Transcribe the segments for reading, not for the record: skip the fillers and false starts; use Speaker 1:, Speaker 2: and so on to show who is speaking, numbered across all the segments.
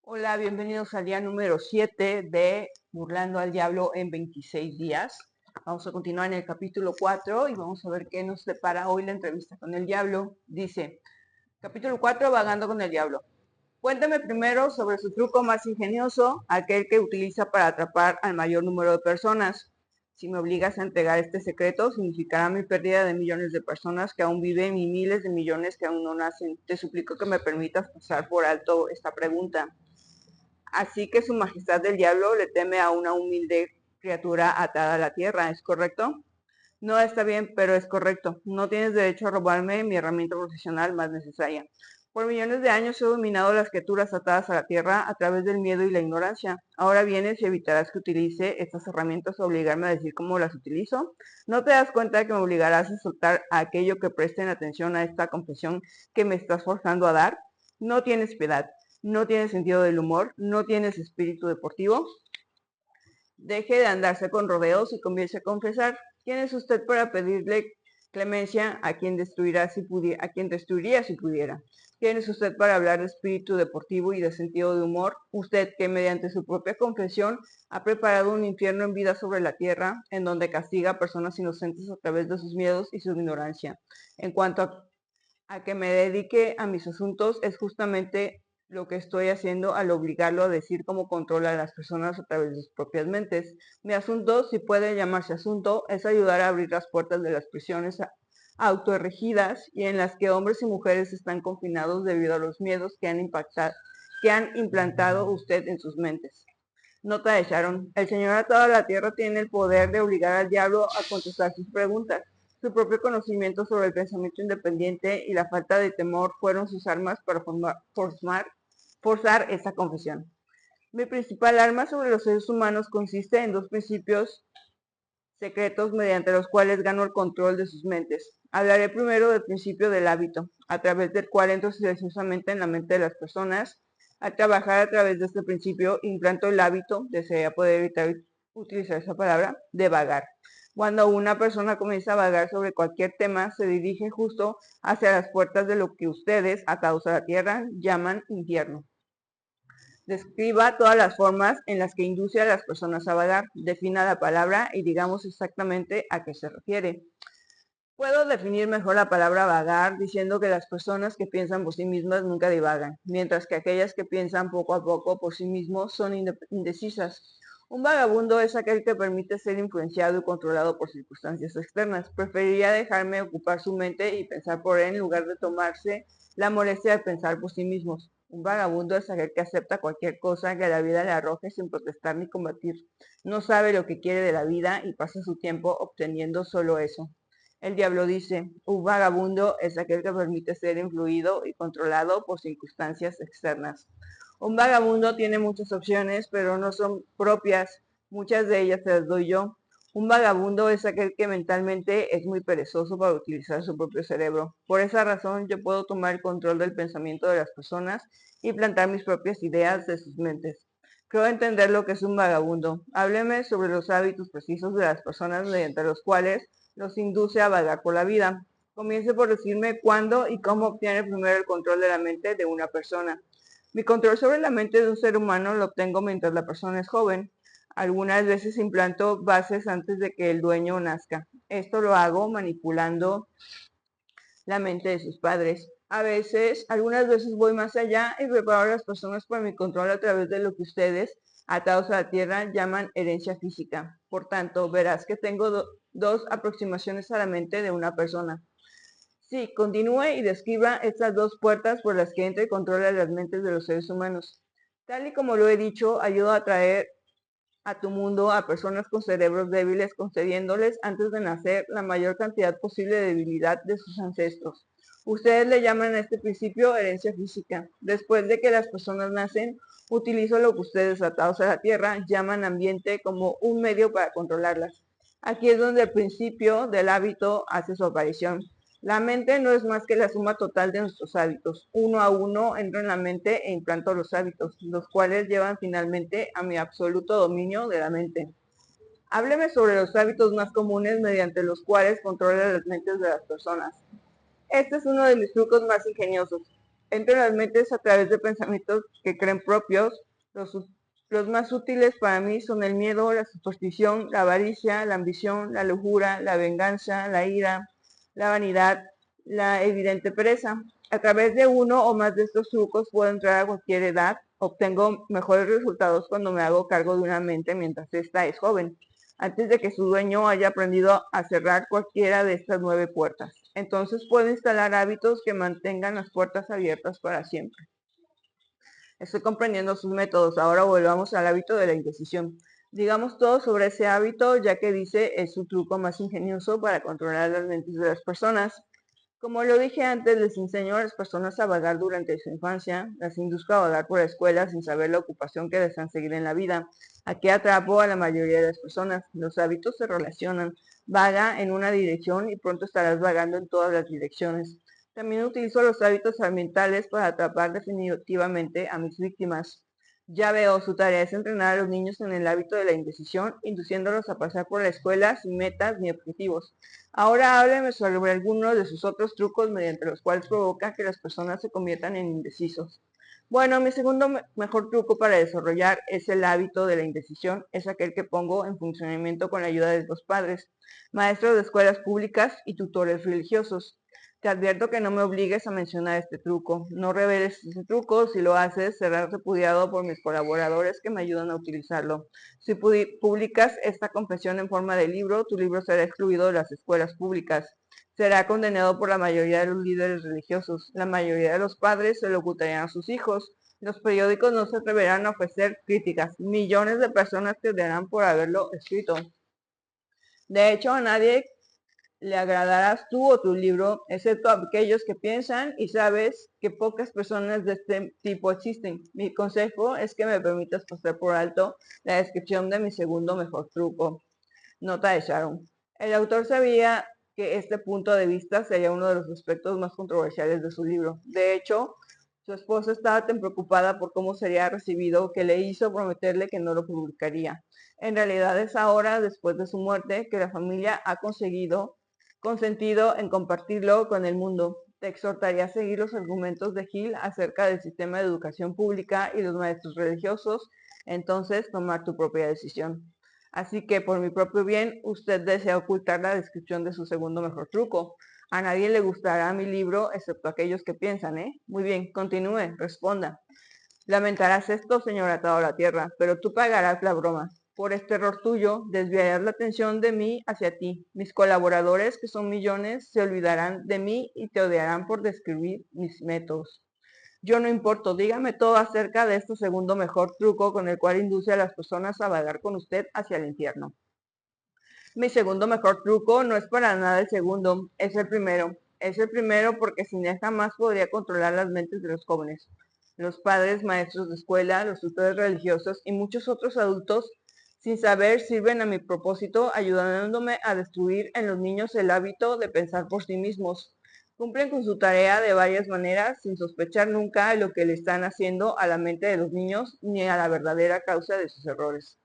Speaker 1: Hola, bienvenidos al día número 7 de Burlando al Diablo en 26 días. Vamos a continuar en el capítulo 4 y vamos a ver qué nos depara hoy la entrevista con el diablo. Dice, capítulo 4, vagando con el diablo. Cuéntame primero sobre su truco más ingenioso, aquel que utiliza para atrapar al mayor número de personas. Si me obligas a entregar este secreto, significará mi pérdida de millones de personas que aún viven y miles de millones que aún no nacen. Te suplico que me permitas pasar por alto esta pregunta. Así que su majestad del diablo le teme a una humilde criatura atada a la tierra, ¿es correcto? No está bien, pero es correcto. No tienes derecho a robarme mi herramienta profesional más necesaria. Por millones de años he dominado las criaturas atadas a la tierra a través del miedo y la ignorancia. Ahora vienes y evitarás que utilice estas herramientas o obligarme a decir cómo las utilizo. ¿No te das cuenta de que me obligarás a soltar a aquello que presten atención a esta confesión que me estás forzando a dar? No tienes piedad, no tienes sentido del humor, no tienes espíritu deportivo. Deje de andarse con rodeos y comience a confesar. ¿Quién es usted para pedirle clemencia a quien destruiría si pudiera? ¿Quién es usted para hablar de espíritu deportivo y de sentido de humor? Usted que mediante su propia confesión ha preparado un infierno en vida sobre la tierra, en donde castiga a personas inocentes a través de sus miedos y su ignorancia. En cuanto a que me dedique a mis asuntos, es justamente lo que estoy haciendo al obligarlo a decir cómo controla a las personas a través de sus propias mentes. Mi asunto, si puede llamarse asunto, es ayudar a abrir las puertas de las prisiones autorregidas y en las que hombres y mujeres están confinados debido a los miedos que han implantado usted en sus mentes. Nota de Sharon. El Señor atado a la tierra tiene el poder de obligar al diablo a contestar sus preguntas. Su propio conocimiento sobre el pensamiento independiente y la falta de temor fueron sus armas para forzar esa confesión. Mi principal arma sobre los seres humanos consiste en dos principios secretos mediante los cuales gano el control de sus mentes. Hablaré primero del principio del hábito, a través del cual entro silenciosamente en la mente de las personas. Al trabajar a través de este principio, implanto el hábito, desearía poder evitar utilizar esa palabra, de vagar. Cuando una persona comienza a vagar sobre cualquier tema, se dirige justo hacia las puertas de lo que ustedes, atados a la tierra, llaman infierno. Describa todas las formas en las que induce a las personas a vagar. Defina la palabra y digamos exactamente a qué se refiere. Puedo definir mejor la palabra vagar diciendo que las personas que piensan por sí mismas nunca divagan, mientras que aquellas que piensan poco a poco por sí mismos son indecisas. Un vagabundo es aquel que permite ser influenciado y controlado por circunstancias externas. Preferiría dejarme ocupar su mente y pensar por él en lugar de tomarse la molestia de pensar por sí mismos. Un vagabundo es aquel que acepta cualquier cosa que la vida le arroje sin protestar ni combatir. No sabe lo que quiere de la vida y pasa su tiempo obteniendo solo eso. El diablo dice, un vagabundo es aquel que permite ser influido y controlado por circunstancias externas. Un vagabundo tiene muchas opciones, pero no son propias. Muchas de ellas se las doy yo. Un vagabundo es aquel que mentalmente es muy perezoso para utilizar su propio cerebro. Por esa razón, yo puedo tomar el control del pensamiento de las personas y plantar mis propias ideas de sus mentes. Creo entender lo que es un vagabundo. Hábleme sobre los hábitos precisos de las personas mediante los cuales los induce a vagar por la vida. Comience por decirme cuándo y cómo obtiene primero el control de la mente de una persona. Mi control sobre la mente de un ser humano lo obtengo mientras la persona es joven. Algunas veces implanto bases antes de que el dueño nazca. Esto lo hago manipulando la mente de sus padres. Algunas veces voy más allá y preparo a las personas para mi control a través de lo que ustedes, atados a la tierra, llaman herencia física. Por tanto, verás que tengo dos aproximaciones a la mente de una persona. Sí, continúe y describa estas dos puertas por las que entra y controla las mentes de los seres humanos. Tal y como lo he dicho, ayudo a traer a tu mundo a personas con cerebros débiles, concediéndoles antes de nacer la mayor cantidad posible de debilidad de sus ancestros. Ustedes le llaman a este principio herencia física. Después de que las personas nacen, utilizo lo que ustedes atados a la tierra llaman ambiente como un medio para controlarlas. Aquí es donde el principio del hábito hace su aparición. La mente no es más que la suma total de nuestros hábitos. Uno a uno entro en la mente e implanto los hábitos, los cuales llevan finalmente a mi absoluto dominio de la mente. Hábleme sobre los hábitos más comunes mediante los cuales controla las mentes de las personas. Este es uno de mis trucos más ingeniosos. Entro en las mentes a través de pensamientos que creen propios. Los más útiles para mí son el miedo, la superstición, la avaricia, la ambición, la lujuria, la venganza, la ira, la vanidad, la evidente pereza. A través de uno o más de estos trucos puedo entrar a cualquier edad. Obtengo mejores resultados cuando me hago cargo de una mente mientras ésta es joven, antes de que su dueño haya aprendido a cerrar cualquiera de estas 9 puertas. Entonces puedo instalar hábitos que mantengan las puertas abiertas para siempre. Estoy comprendiendo sus métodos. Ahora volvamos al hábito de la indecisión. Digamos todo sobre ese hábito, ya que dice es su truco más ingenioso para controlar las mentes de las personas. Como lo dije antes, les enseño a las personas a vagar durante su infancia, las induzco a vagar por la escuela sin saber la ocupación que desean seguir en la vida. Aquí atrapo a la mayoría de las personas. Los hábitos se relacionan. Vaga en una dirección y pronto estarás vagando en todas las direcciones. También utilizo los hábitos ambientales para atrapar definitivamente a mis víctimas. Ya veo, su tarea es entrenar a los niños en el hábito de la indecisión, induciéndolos a pasar por la escuela sin metas ni objetivos. Ahora hábleme sobre algunos de sus otros trucos mediante los cuales provoca que las personas se conviertan en indecisos. Bueno, mi segundo mejor truco para desarrollar es el hábito de la indecisión. Es aquel que pongo en funcionamiento con la ayuda de los padres, maestros de escuelas públicas y tutores religiosos. Te advierto que no me obligues a mencionar este truco. No reveles este truco. Si lo haces, serás repudiado por mis colaboradores que me ayudan a utilizarlo. Si publicas esta confesión en forma de libro, tu libro será excluido de las escuelas públicas. Será condenado por la mayoría de los líderes religiosos. La mayoría de los padres se lo ocultarían a sus hijos. Los periódicos no se atreverán a ofrecer críticas. Millones de personas te odiarán por haberlo escrito. De hecho, a nadie le agradarás tú o tu libro, excepto a aquellos que piensan y sabes que pocas personas de este tipo existen. Mi consejo es que me permitas pasar por alto la descripción de mi segundo mejor truco. Nota de Sharon. El autor sabía que este punto de vista sería uno de los aspectos más controversiales de su libro. De hecho, su esposa estaba tan preocupada por cómo sería recibido que le hizo prometerle que no lo publicaría. En realidad es ahora, después de su muerte, que la familia ha consentido en compartirlo con el mundo. Te exhortaría a seguir los argumentos de Hill acerca del sistema de educación pública y los maestros religiosos, entonces tomar tu propia decisión. Así que por mi propio bien, usted desea ocultar la descripción de su segundo mejor truco. A nadie le gustará mi libro, excepto aquellos que piensan, ¿eh? Muy bien, continúe, responda. Lamentarás esto, señor atado a la tierra, pero tú pagarás la broma. Por este error tuyo, desviarás la atención de mí hacia ti. Mis colaboradores, que son millones, se olvidarán de mí y te odiarán por describir mis métodos. Yo no importo, dígame todo acerca de este segundo mejor truco con el cual induce a las personas a vagar con usted hacia el infierno. Mi segundo mejor truco no es para nada el segundo, es el primero. Es el primero porque sin él jamás podría controlar las mentes de los jóvenes. Los padres, maestros de escuela, los tutores religiosos y muchos otros adultos, sin saber, sirven a mi propósito, ayudándome a destruir en los niños el hábito de pensar por sí mismos. Cumplen con su tarea de varias maneras, sin sospechar nunca lo que le están haciendo a la mente de los niños ni a la verdadera causa de sus errores.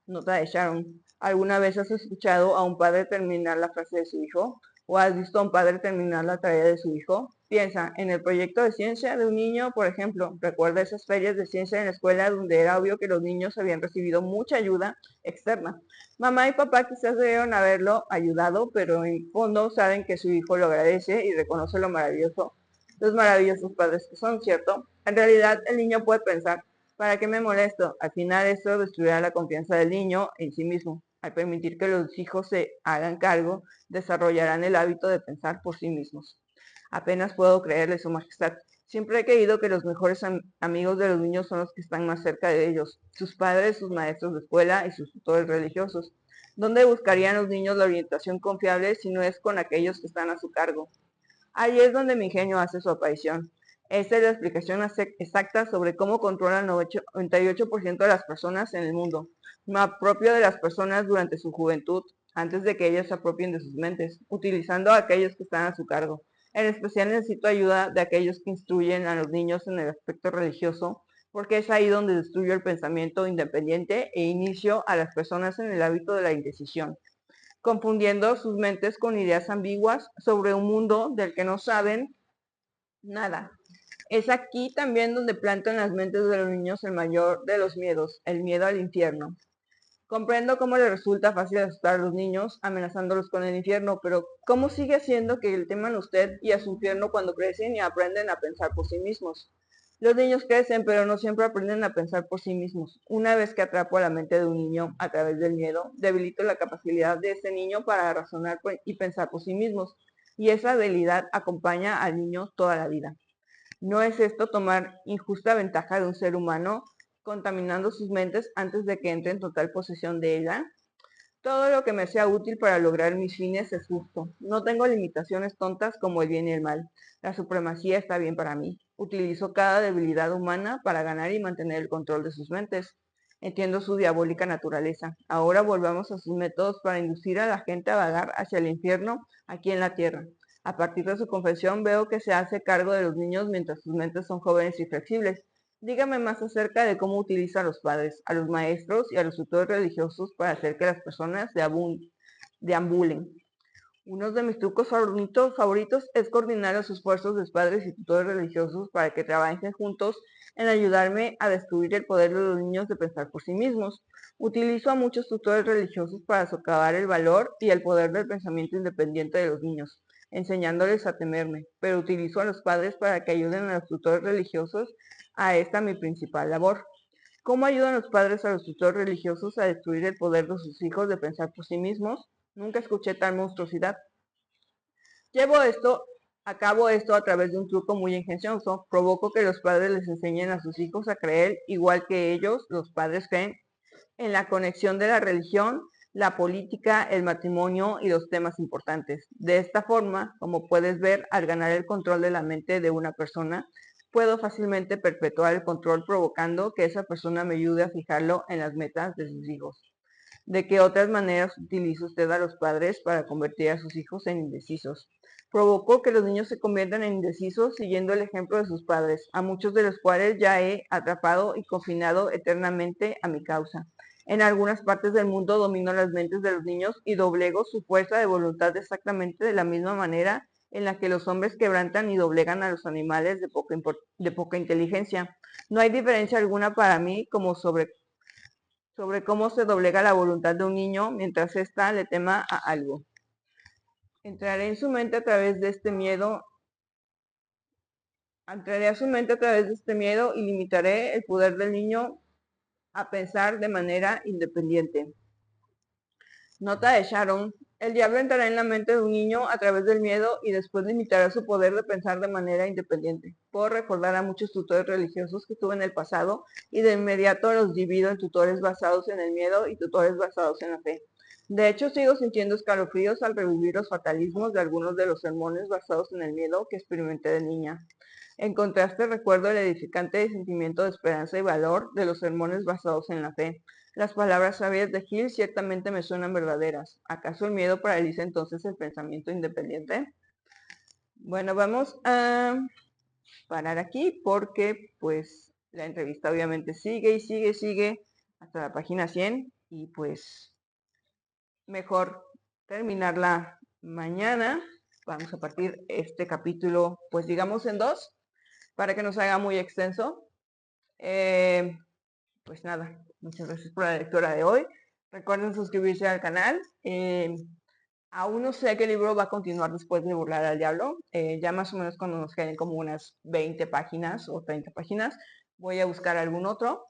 Speaker 1: Nota de Sharon. ¿Alguna vez has escuchado a un padre terminar la frase de su hijo? ¿O has visto a un padre terminar la tarea de su hijo? Piensa en el proyecto de ciencia de un niño, por ejemplo. Recuerda esas ferias de ciencia en la escuela donde era obvio que los niños habían recibido mucha ayuda externa. Mamá y papá quizás debieron haberlo ayudado, pero en fondo saben que su hijo lo agradece y reconoce lo maravilloso, los maravillosos padres que son, ¿cierto? En realidad, el niño puede pensar, ¿para qué me molesto? Al final esto destruirá la confianza del niño en sí mismo. Al permitir que los hijos se hagan cargo, desarrollarán el hábito de pensar por sí mismos. Apenas puedo creerle, Su Majestad. Siempre he creído que los mejores amigos de los niños son los que están más cerca de ellos, sus padres, sus maestros de escuela y sus tutores religiosos. ¿Dónde buscarían los niños la orientación confiable si no es con aquellos que están a su cargo? Ahí es donde mi ingenio hace su aparición. Esta es la explicación exacta sobre cómo controla el 98% de las personas en el mundo. Me apropio de las personas durante su juventud, antes de que ellas se apropien de sus mentes, utilizando a aquellos que están a su cargo. En especial necesito ayuda de aquellos que instruyen a los niños en el aspecto religioso, porque es ahí donde destruyo el pensamiento independiente e inicio a las personas en el hábito de la indecisión, confundiendo sus mentes con ideas ambiguas sobre un mundo del que no saben nada. Es aquí también donde planto en las mentes de los niños el mayor de los miedos, el miedo al infierno. Comprendo cómo le resulta fácil asustar a los niños amenazándolos con el infierno, pero ¿cómo sigue haciendo que le teman a usted y a su infierno cuando crecen y aprenden a pensar por sí mismos? Los niños crecen, pero no siempre aprenden a pensar por sí mismos. Una vez que atrapo a la mente de un niño a través del miedo, debilito la capacidad de ese niño para razonar y pensar por sí mismos, y esa habilidad acompaña al niño toda la vida. ¿No es esto tomar injusta ventaja de un ser humano, contaminando sus mentes antes de que entre en total posesión de ella? Todo lo que me sea útil para lograr mis fines es justo. No tengo limitaciones tontas como el bien y el mal. La supremacía está bien para mí. Utilizo cada debilidad humana para ganar y mantener el control de sus mentes. Entiendo su diabólica naturaleza. Ahora volvamos a sus métodos para inducir a la gente a vagar hacia el infierno aquí en la tierra. A partir de su confesión veo que se hace cargo de los niños mientras sus mentes son jóvenes y flexibles. Dígame más acerca de cómo utiliza a los padres, a los maestros y a los tutores religiosos para hacer que las personas deambulen. Uno de mis trucos favoritos es coordinar los esfuerzos de los padres y tutores religiosos para que trabajen juntos en ayudarme a destruir el poder de los niños de pensar por sí mismos. Utilizo a muchos tutores religiosos para socavar el valor y el poder del pensamiento independiente de los niños, enseñándoles a temerme, pero utilizo a los padres para que ayuden a los tutores religiosos a esta mi principal labor. ¿Cómo ayudan los padres a los tutores religiosos a destruir el poder de sus hijos de pensar por sí mismos? Nunca escuché tal monstruosidad. A cabo esto a través de un truco muy ingenioso. Provoco que los padres les enseñen a sus hijos a creer, igual que ellos, los padres creen, en la conexión de la religión, la política, el matrimonio y los temas importantes. De esta forma, como puedes ver, al ganar el control de la mente de una persona, puedo fácilmente perpetuar el control provocando que esa persona me ayude a fijarlo en las metas de sus hijos. ¿De qué otras maneras utiliza usted a los padres para convertir a sus hijos en indecisos? Provocó que los niños se conviertan en indecisos siguiendo el ejemplo de sus padres, a muchos de los cuales ya he atrapado y confinado eternamente a mi causa. En algunas partes del mundo domino las mentes de los niños y doblego su fuerza de voluntad exactamente de la misma manera en la que los hombres quebrantan y doblegan a los animales de poca inteligencia. No hay diferencia alguna para mí como sobre cómo se doblega la voluntad de un niño mientras ésta le tema a algo. Entraré en su mente a través de este miedo, entraré a su mente a través de este miedo y limitaré el poder del niño a pensar de manera independiente. Nota de Sharon. El diablo entrará en la mente de un niño a través del miedo y después limitará su poder de pensar de manera independiente. Puedo recordar a muchos tutores religiosos que tuve en el pasado y de inmediato los divido en tutores basados en el miedo y tutores basados en la fe. De hecho, sigo sintiendo escalofríos al revivir los fatalismos de algunos de los sermones basados en el miedo que experimenté de niña. En contraste, recuerdo el edificante sentimiento de esperanza y valor de los sermones basados en la fe. Las palabras sabias de Hill ciertamente me suenan verdaderas. ¿Acaso el miedo paraliza entonces el pensamiento independiente? Bueno, vamos a parar aquí porque pues la entrevista obviamente sigue y sigue y sigue hasta la página 100 y pues mejor terminarla mañana. Vamos a partir este capítulo pues digamos en dos para que no se haga muy extenso. Pues nada, muchas gracias por la lectura de hoy. Recuerden suscribirse al canal. Aún no sé qué libro va a continuar después de Burlar al Diablo. Ya más o menos cuando nos queden como unas 20 páginas o 30 páginas, voy a buscar algún otro.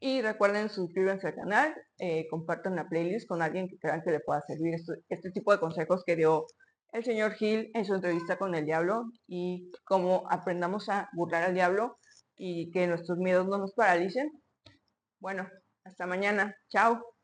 Speaker 1: Y recuerden suscribirse al canal, compartan la playlist con alguien que crean que le pueda servir este tipo de consejos que dio el señor Hill en su entrevista con el diablo y cómo aprendamos a burlar al diablo y que nuestros miedos no nos paralicen. Bueno, hasta mañana. Chao.